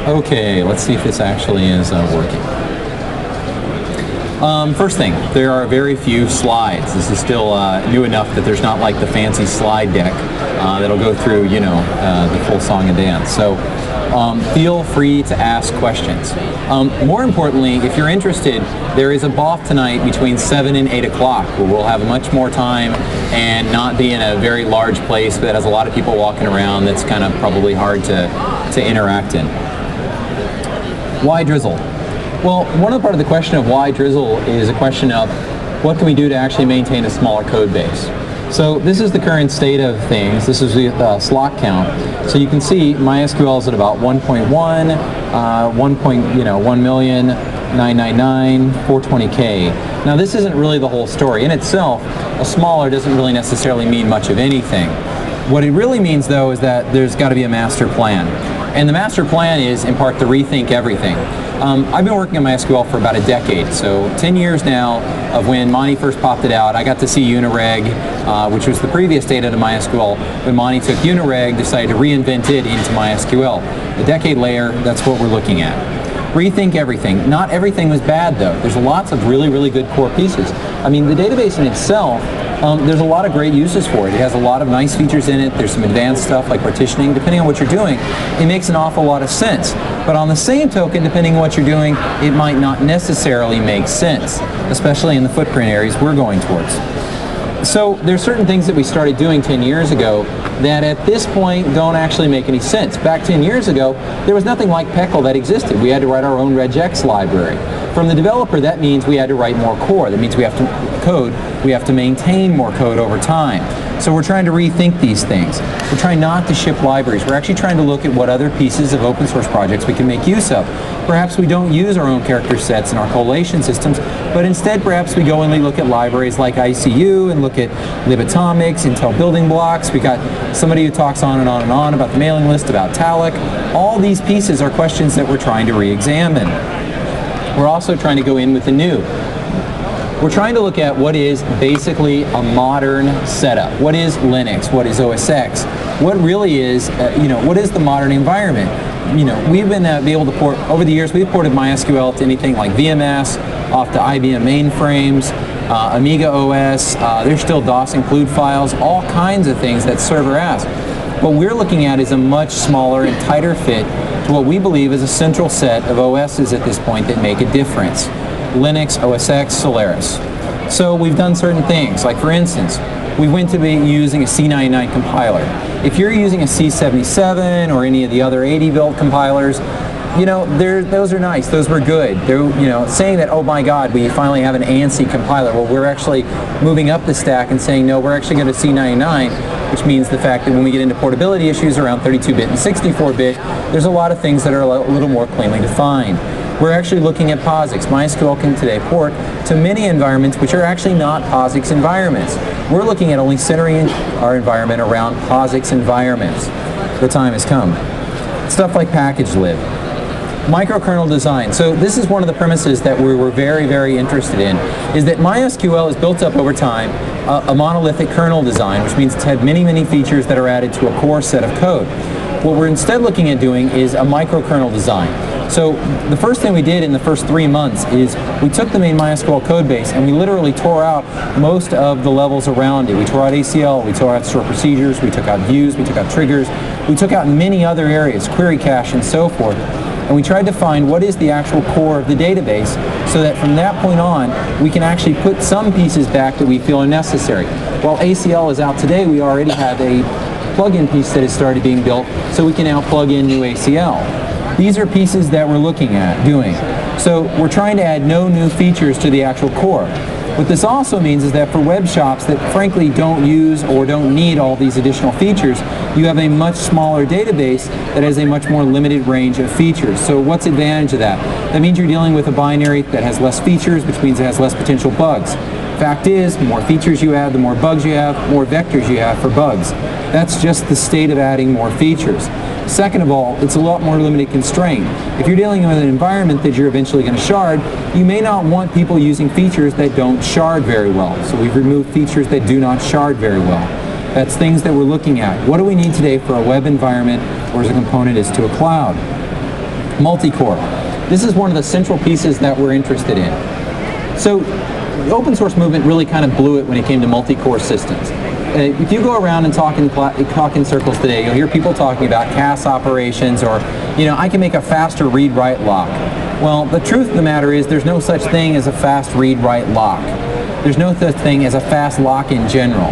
Okay, let's see if this actually is working. First thing, there are very few slides. This is still new enough that there's not like the fancy slide deck that'll go through, you know, the full song and dance. So feel free to ask questions. More importantly, if you're interested, there is a BOF tonight between 7 and 8 o'clock where we'll have much more time and not be in a very large place that has a lot of people walking around that's kind of probably hard to interact in. Why Drizzle? Well, one of the part of the question of why Drizzle is a question of what can we do to actually maintain a smaller code base. So this is the current state of things. This is the slot count. So you can see MySQL is at about 1.1, 1,999,999, 420K. Now this isn't really the whole story. In itself, a smaller doesn't really necessarily mean much of anything. What it really means though is that there's got to be a master plan. And the master plan is in part to rethink everything. I've been working on MySQL for about a decade, so 10 years now of when Monty first popped it out. I got to see Unireg, which was the previous data to MySQL. When Monty took Unireg, decided to reinvent it into MySQL. A decade later, that's what we're looking at. Rethink everything. Not everything was bad though. There's lots of really, really good core pieces. I mean, the database in itself, there's a lot of great uses for it. It has a lot of nice features in it. There's some advanced stuff like partitioning. Depending on what you're doing, it makes an awful lot of sense. But on the same token, depending on what you're doing, it might not necessarily make sense, especially in the footprint areas we're going towards. So there's certain things that we started doing 10 years ago that at this point don't actually make any sense. Back 10 years ago, there was nothing like PECL that existed. We had to write our own regex library. From the developer, that means we had to write more core. That means we have to code. We have to maintain more code over time. So we're trying to rethink these things. We're trying not to ship libraries. We're actually trying to look at what other pieces of open source projects we can make use of. Perhaps we don't use our own character sets in our collation systems, but instead perhaps we go and we look at libraries like ICU and look at libatomics, Intel building blocks. We got somebody who talks on and on and on about the mailing list, about Talc. All these pieces are questions that we're trying to re-examine. We're also trying to go in with the new. We're trying to look at what is basically a modern setup. What is Linux? What is OS X? What really is, what is the modern environment? We've been able to port, over the years, we've ported MySQL to anything like VMS, off to IBM mainframes, Amiga OS, there's still DOS include files, all kinds of things that server has. What we're looking at is a much smaller and tighter fit to what we believe is a central set of OSs at this point that make a difference. Linux, OS X, Solaris. So we've done certain things, like for instance, we went to be using a C99 compiler. If you're using a C77 or any of the other 80-built compilers, those are nice, those were good. They're, saying that, oh my God, we finally have an ANSI compiler. Well, we're actually moving up the stack and saying, no, we're actually going to C99, which means the fact that when we get into portability issues around 32-bit and 64-bit, there's a lot of things that are a little more cleanly defined. We're actually looking at POSIX. MySQL can today port to many environments which are actually not POSIX environments. We're looking at only centering our environment around POSIX environments. The time has come. Stuff like package lib. Microkernel design. So this is one of the premises that we were very, very interested in, is that MySQL is built up over time a monolithic kernel design, which means it's had many, many features that are added to a core set of code. What we're instead looking at doing is a microkernel design. So the first thing we did in the first 3 months is we took the main MySQL code base and we literally tore out most of the levels around it. We tore out ACL, we tore out store procedures, we took out views, we took out triggers, we took out many other areas, query cache and so forth. And we tried to find what is the actual core of the database so that from that point on, we can actually put some pieces back that we feel are necessary. While ACL is out today, we already have a plugin piece that has started being built so we can now plug in new ACL. These are pieces that we're looking at doing. So we're trying to add no new features to the actual core. What this also means is that for web shops that frankly don't use or don't need all these additional features, you have a much smaller database that has a much more limited range of features. So what's the advantage of that? That means you're dealing with a binary that has less features, which means it has less potential bugs. Fact is, the more features you have, the more bugs you have, more vectors you have for bugs. That's just the state of adding more features. Second of all, it's a lot more limited constraint. If you're dealing with an environment that you're eventually going to shard, you may not want people using features that don't shard very well. So we've removed features that do not shard very well. That's things that we're looking at. What do we need today for a web environment or as a component is to a cloud? Multi-core. This is one of the central pieces that we're interested in. So the open source movement really kind of blew it when it came to multi-core systems. If you go around and talk in circles today, you'll hear people talking about CAS operations, or, I can make a faster read-write lock. Well, the truth of the matter is there's no such thing as a fast read-write lock. There's no such thing as a fast lock in general.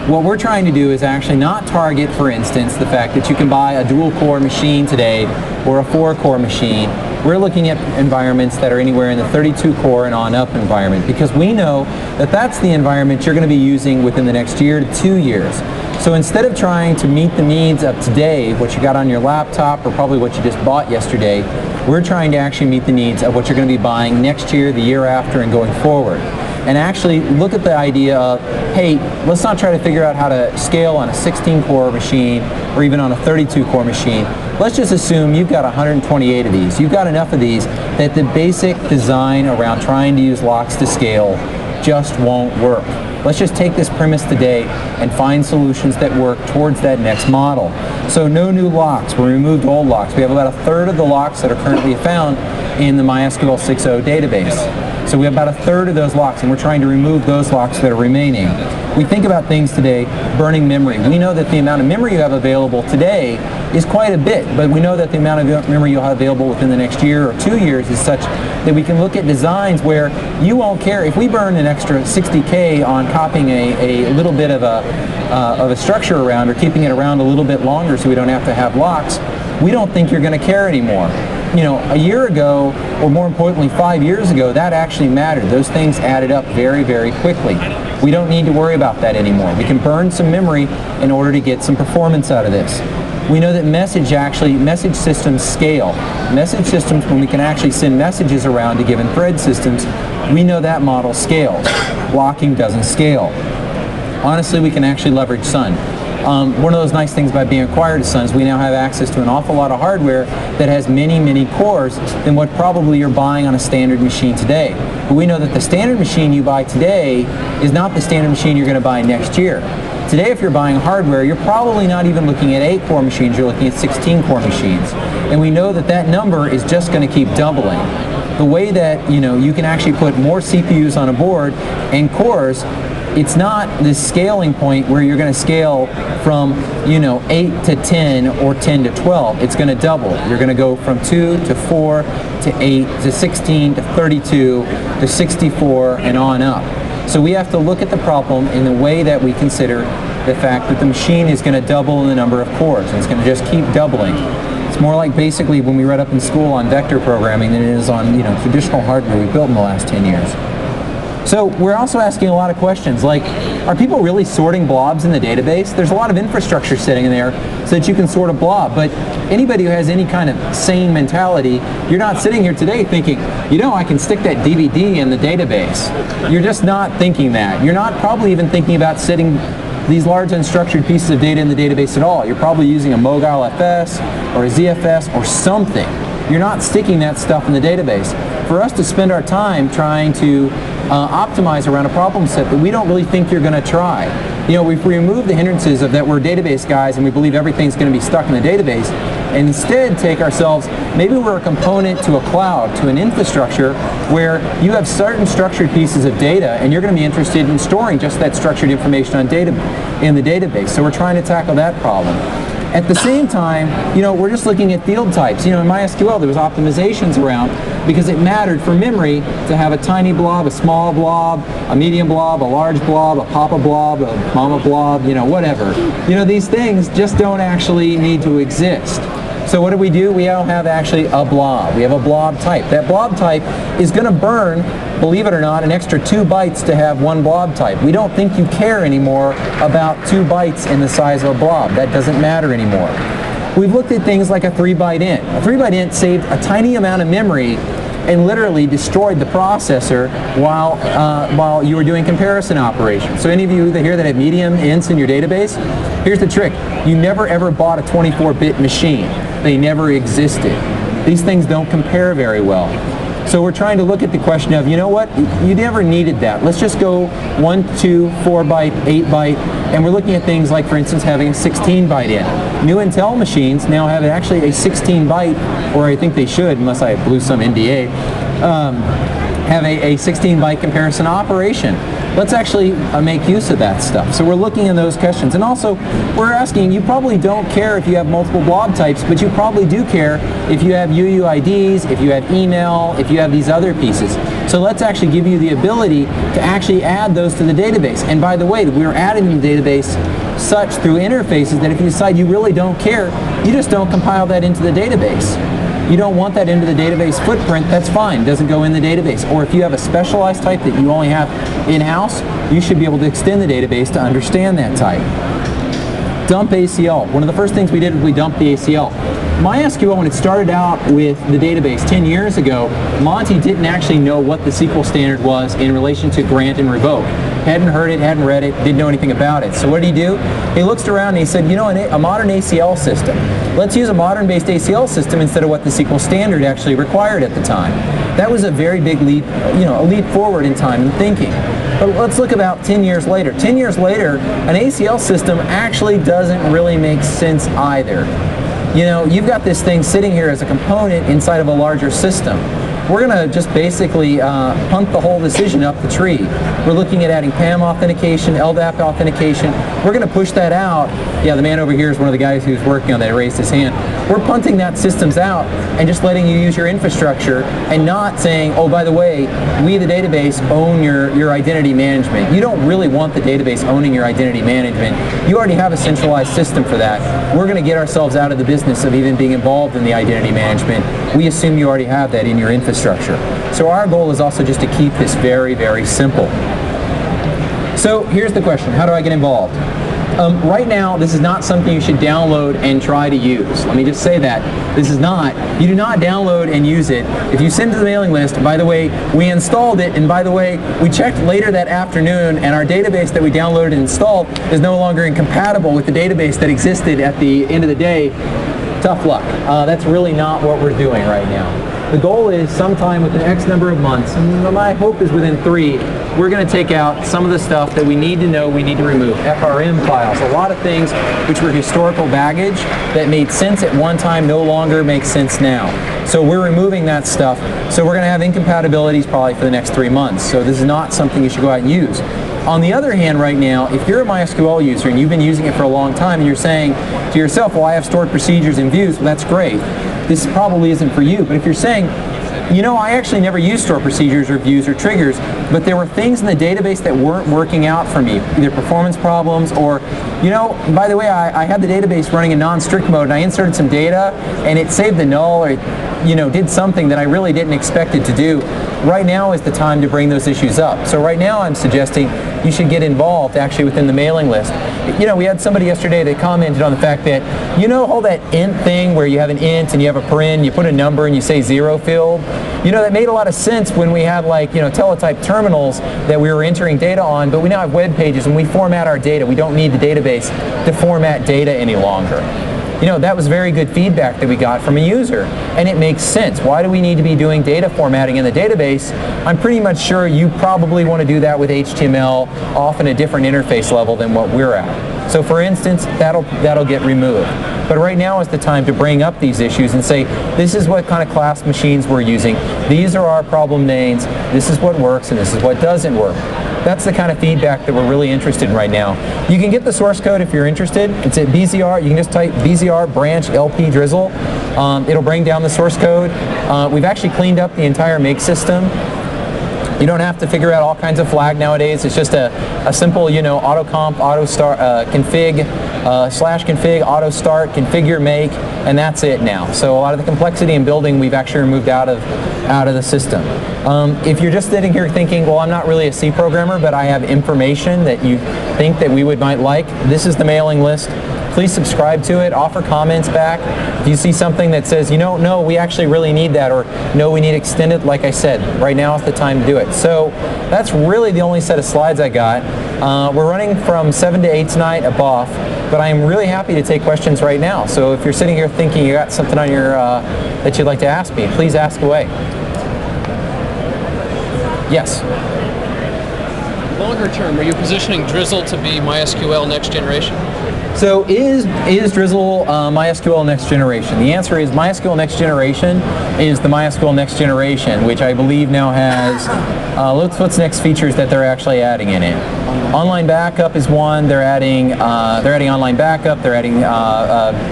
What we're trying to do is actually not target, for instance, the fact that you can buy a dual-core machine today or a 4-core machine. We're looking at environments that are anywhere in the 32-core and on up environment, because we know that that's the environment you're going to be using within the next year to 2 years. So instead of trying to meet the needs of today, what you got on your laptop or probably what you just bought yesterday, we're trying to actually meet the needs of what you're going to be buying next year, the year after, and going forward. And actually look at the idea of, hey, let's not try to figure out how to scale on a 16-core machine or even on a 32-core machine. Let's just assume you've got 128 of these. You've got enough of these that the basic design around trying to use locks to scale just won't work. Let's just take this premise today and find solutions that work towards that next model. So no new locks. We removed old locks. We have about a third of the locks that are currently found in the MySQL 6.0 database. So we have about a third of those locks, and we're trying to remove those locks that are remaining. We think about things today, burning memory. We know that the amount of memory you have available today is quite a bit, but we know that the amount of memory you'll have available within the next year or 2 years is such that we can look at designs where you won't care. If we burn an extra 60K on copying a little bit of a structure around, or keeping it around a little bit longer so we don't have to have locks, we don't think you're going to care anymore. A year ago, or more importantly 5 years ago, that actually mattered. Those things added up very, very quickly. We don't need to worry about that anymore. We can burn some memory in order to get some performance out of this. We know that message systems scale. Message systems, when we can actually send messages around to given thread systems, we know that model scales. Locking doesn't scale. Honestly, we can actually leverage Sun. One of those nice things about being acquired as Sun is we now have access to an awful lot of hardware that has many, many cores than what probably you're buying on a standard machine today. But we know that the standard machine you buy today is not the standard machine you're going to buy next year. Today, if you're buying hardware, you're probably not even looking at 8-core machines, you're looking at 16-core machines. And we know that that number is just going to keep doubling. The way that you can actually put more CPUs on a board and cores, it's not this scaling point where you're going to scale from 8 to 10 or 10 to 12. It's going to double. You're going to go from 2 to 4 to 8 to 16 to 32 to 64 and on up. So we have to look at the problem in the way that we consider the fact that the machine is going to double in the number of cores, and it's going to just keep doubling. It's more like basically when we read up in school on vector programming than it is on traditional hardware we've built in the last 10 years. So we're also asking a lot of questions like, are people really sorting blobs in the database? There's a lot of infrastructure sitting in there so that you can sort a blob, but anybody who has any kind of sane mentality, you're not sitting here today thinking, I can stick that DVD in the database. You're just not thinking that. You're not probably even thinking about sitting these large unstructured pieces of data in the database at all. You're probably using a Mogul FS or a ZFS or something. You're not sticking that stuff in the database. For us to spend our time trying to optimize around a problem set that we don't really think you're going to try. We've removed the hindrances of that we're database guys and we believe everything's going to be stuck in the database, and instead take ourselves, maybe we're a component to a cloud, to an infrastructure where you have certain structured pieces of data and you're going to be interested in storing just that structured information in the database. So we're trying to tackle that problem. At the same time, we're just looking at field types. In MySQL, there was optimizations around because it mattered for memory to have a tiny blob, a small blob, a medium blob, a large blob, a papa blob, a mama blob, whatever. These things just don't actually need to exist. So what do? We now have actually a blob. We have a blob type. That blob type is going to burn, believe it or not, an extra 2 bytes to have one blob type. We don't think you care anymore about 2 bytes in the size of a blob. That doesn't matter anymore. We've looked at things like a 3-byte int. A 3-byte int saved a tiny amount of memory and literally destroyed the processor while you were doing comparison operations. So any of you here that have medium ints in your database, here's the trick. You never ever bought a 24-bit machine. They never existed. These things don't compare very well. So we're trying to look at the question of, you know what, you never needed that. Let's just go 1, 2, 4 byte, 8 byte, and we're looking at things like, for instance, having a 16 byte in. New Intel machines now have actually a 16 byte, or I think they should, unless I blew some NDA, have a 16 byte comparison operation. Let's actually make use of that stuff. So we're looking at those questions. And also, we're asking, you probably don't care if you have multiple blob types, but you probably do care if you have UUIDs, if you have email, if you have these other pieces. So let's actually give you the ability to actually add those to the database. And by the way, we're adding the database such through interfaces that if you decide you really don't care, you just don't compile that into the database. You don't want that into the database footprint, that's fine, it doesn't go in the database. Or if you have a specialized type that you only have in-house, you should be able to extend the database to understand that type. Dump ACL. One of the first things we did was we dumped the ACL. MySQL, when it started out with the database 10 years ago, Monty didn't actually know what the SQL standard was in relation to grant and revoke. Hadn't heard it, hadn't read it, didn't know anything about it. So what did he do? He looked around and he said, you know, a modern ACL system. Let's use a modern-based ACL system instead of what the SQL standard actually required at the time. That was a very big leap, a leap forward in time and thinking. But let's look about 10 years later. 10 years later, an ACL system actually doesn't really make sense either. You've got this thing sitting here as a component inside of a larger system. We're going to just basically punt the whole decision up the tree. We're looking at adding PAM authentication, LDAP authentication. We're going to push that out. Yeah, the man over here is one of the guys who's working on that, raised his hand. We're punting that systems out and just letting you use your infrastructure and not saying, oh, by the way, we, the database, own your identity management. You don't really want the database owning your identity management. You already have a centralized system for that. We're going to get ourselves out of the business of even being involved in the identity management. We assume you already have that in your infrastructure. So our goal is also just to keep this very, very simple. So here's the question, how do I get involved? Right now, this is not something you should download and try to use. Let me just say that. You do not download and use it. If you send to the mailing list, by the way, we installed it, and by the way, we checked later that afternoon, and our database that we downloaded and installed is no longer incompatible with the database that existed at the end of the day. Tough luck. That's really not what we're doing right now. The goal is sometime within X number of months, and my hope is within 3, we're going to take out some of the stuff that we need to know we need to remove. FRM files, a lot of things which were historical baggage that made sense at one time no longer makes sense now. So we're removing that stuff. So we're going to have incompatibilities probably for the next 3 months. So this is not something you should go out and use. On the other hand, right now, if you're a MySQL user and you've been using it for a long time and you're saying to yourself, well, I have stored procedures and views, well, that's great. This probably isn't for you. But if you're saying, I actually never used stored procedures or views or triggers, but there were things in the database that weren't working out for me, either performance problems or, by the way, I had the database running in non-strict mode and I inserted some data and it saved the null or did something that I really didn't expect it to do. Right now is the time to bring those issues up. So right now I'm suggesting you should get involved actually within the mailing list. We had somebody yesterday that commented on the fact that, all that int thing where you have an int and you have a paren, you put a number and you say 0 field. That made a lot of sense when we had teletype terminals that we were entering data on, but we now have web pages and we format our data. We don't need the database to format data any longer. That was very good feedback that we got from a user, and it makes sense. Why do we need to be doing data formatting in the database? I'm pretty much sure you probably want to do that with HTML, often a different interface level than what we're at. So for instance, that'll get removed. But right now is the time to bring up these issues and say, this is what kind of class machines we're using, these are our problem names, this is what works, and this is what doesn't work. That's the kind of feedback that we're really interested in right now. You can get the source code if you're interested. It's at BZR. You can just type BZR branch LP Drizzle. It'll bring down the source code. We've actually cleaned up the entire make system. You don't have to figure out all kinds of flag nowadays. It's just a simple, autocomp, auto start, config, /config, auto start, configure, make, and that's it now. So a lot of the complexity in building we've actually removed out of the system. If you're just sitting here thinking, well, I'm not really a C programmer, but I have information that you think that we might like, this is the mailing list. Please subscribe to it, offer comments back. If you see something that says, no, we actually really need that, or no, we need extended, like I said, right now is the time to do it. So that's really the only set of slides I got. We're running from 7 to 8 tonight at BOF, but I'm really happy to take questions right now. So if you're sitting here thinking you got something on your that you'd like to ask me, please ask away. Yes. Longer term, are you positioning Drizzle to be MySQL next generation? So is Drizzle MySQL next generation? The answer is MySQL next generation is the MySQL next generation, which I believe now has, what's next features that they're actually adding in it? Online backup is one. They're adding online backup. They're adding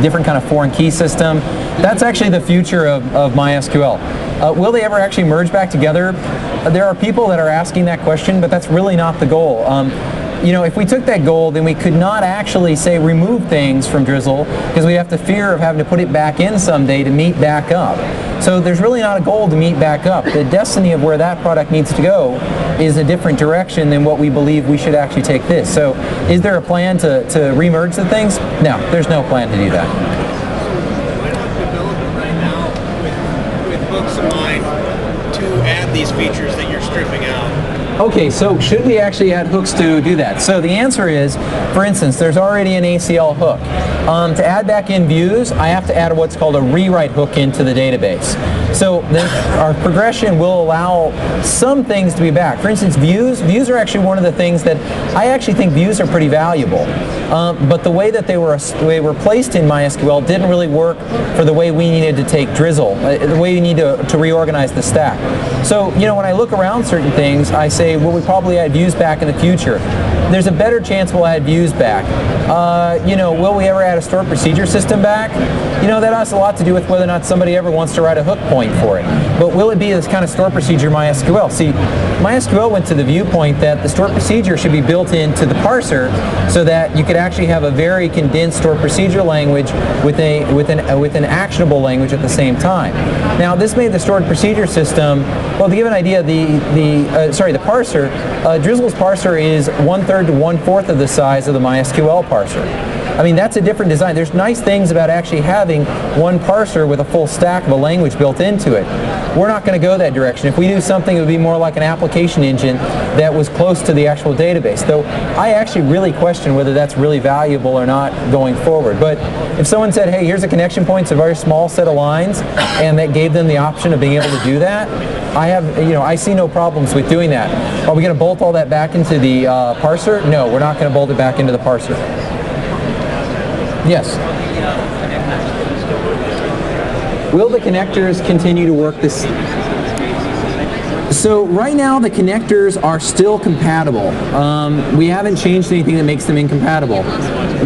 different kind of foreign key system. That's actually the future of MySQL. Will they ever actually merge back together? There are people that are asking that question, but that's really not the goal. If we took that goal, then we could not actually say remove things from Drizzle because we have to fear of having to put it back in someday to meet back up. So there's really not a goal to meet back up. The destiny of where that product needs to go is a different direction than what we believe we should actually take this. So is there a plan to remerge the things? No, there's no plan to do that. Why not develop it right now with hooks in mind to add these features that you're stripping out? Okay, so should we actually add hooks to do that? So the answer is, for instance, there's already an ACL hook. To add back in views, I have to add what's called a rewrite hook into the database. So our progression will allow some things to be back. For instance, views are actually one of the things that I actually think views are pretty valuable. But the way that they were placed in MySQL didn't really work for the way we needed to take Drizzle, the way we need to reorganize the stack. So, when I look around certain things, I say, well, we probably add views back in the future. There's a better chance we'll add views back. Will we ever add a stored procedure system back? That has a lot to do with whether or not somebody ever wants to write a hook point for it. But will it be this kind of stored procedure MySQL? See, MySQL went to the viewpoint that the stored procedure should be built into the parser so that you could actually have a very condensed stored procedure language with an actionable language at the same time. Now, this made the stored procedure system, well, to give an idea, the parser, Drizzle's parser is 1/3 to 1/4 of the size of the MySQL parser. I mean, that's a different design. There's nice things about actually having one parser with a full stack of a language built into it. We're not going to go that direction. If we do something, it would be more like an application engine that was close to the actual database. Though I actually really question whether that's really valuable or not going forward. But if someone said, hey, here's a connection point, it's a very small set of lines, and that gave them the option of being able to do that, I see no problems with doing that. Are we going to bolt all that back into the parser? No, we're not going to bolt it back into the parser. Yes. Will the connectors continue to work this? So right now the connectors are still compatible. We haven't changed anything that makes them incompatible.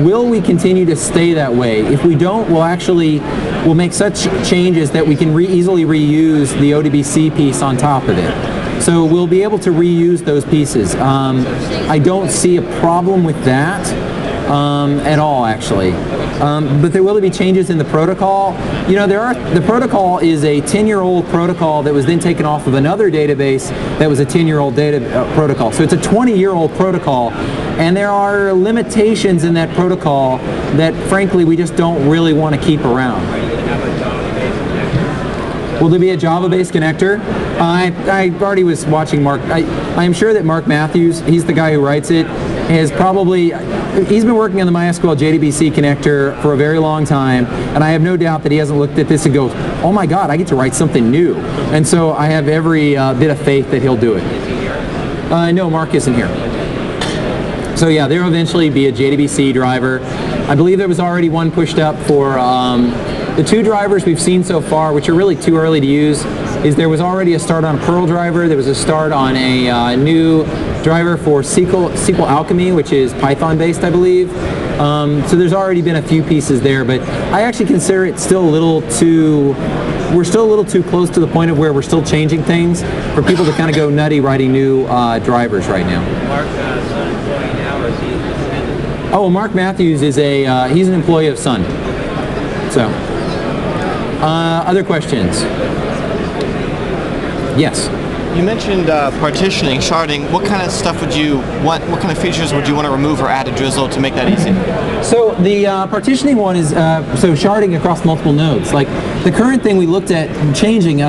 Will we continue to stay that way? If we don't, we'll make such changes that we can easily reuse the ODBC piece on top of it. So we'll be able to reuse those pieces. I don't see a problem with that. At all, actually. But there will be changes in the protocol. The protocol is a 10-year-old protocol that was then taken off of another database that was a 10-year-old protocol. So it's a 20-year-old protocol, and there are limitations in that protocol that, frankly, we just don't really want to keep around. Will there be a Java-based connector? I already was watching Mark. I'm sure that Mark Matthews, he's the guy who writes it, he's been working on the MySQL JDBC connector for a very long time, and I have no doubt that he hasn't looked at this and goes, oh my God, I get to write something new. And so I have every bit of faith that he'll do it. No, Mark isn't here. So yeah, there will eventually be a JDBC driver. I believe there was already one pushed up for the two drivers we've seen so far, which are really too early to use, is there was already a start on a Perl driver, there was a start on a new driver for SQL Alchemy, which is Python-based, I believe. So there's already been a few pieces there, but I actually consider it still we're still a little too close to the point of where we're still changing things for people to kind of go nutty writing new drivers right now. Mark, Sun employee now, or is he? Oh, Mark Matthews is he's an employee of Sun. So, other questions? Yes. You mentioned partitioning, sharding. What kind of stuff would you want? What kind of features would you want to remove or add to Drizzle to make that easy? So the partitioning one is so sharding across multiple nodes. Like the current thing we looked at changing.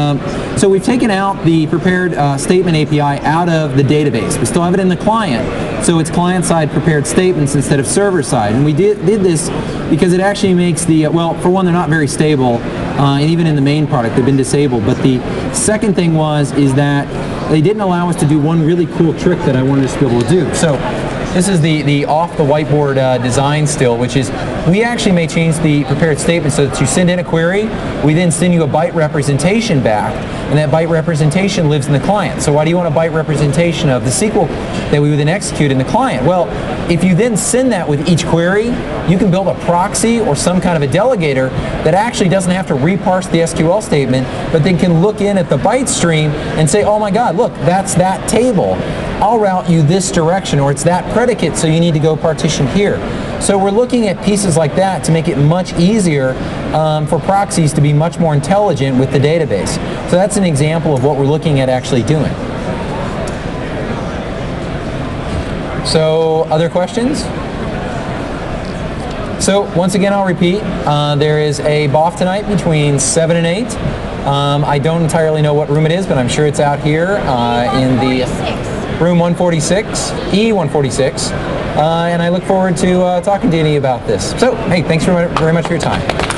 So we've taken out the prepared statement API out of the database. We still have it in the client, so it's client-side prepared statements instead of server-side. And we did this because it actually makes the well, for one, they're not very stable. and even in the main product, they've been disabled. But the second thing is that they didn't allow us to do one really cool trick that I wanted us to be able to do. So this is the off the whiteboard design still, which is we actually may change the prepared statement so that you send in a query, we then send you a byte representation back, and that byte representation lives in the client. So why do you want a byte representation of the SQL that we would then execute in the client? Well, if you then send that with each query, you can build a proxy or some kind of a delegator that actually doesn't have to reparse the SQL statement, but then can look in at the byte stream and say, oh my God, look, that's that table. I'll route you this direction, or it's that predicate, so you need to go partition here. So we're looking at pieces like that to make it much easier for proxies to be much more intelligent with the database. So that's an example of what we're looking at actually doing. So other questions? So once again, I'll repeat, there is a BOF tonight between 7 and 8. I don't entirely know what room it is, but I'm sure it's out here in the room 146, E146, and I look forward to talking to you about this. So, hey, thanks very much for your time.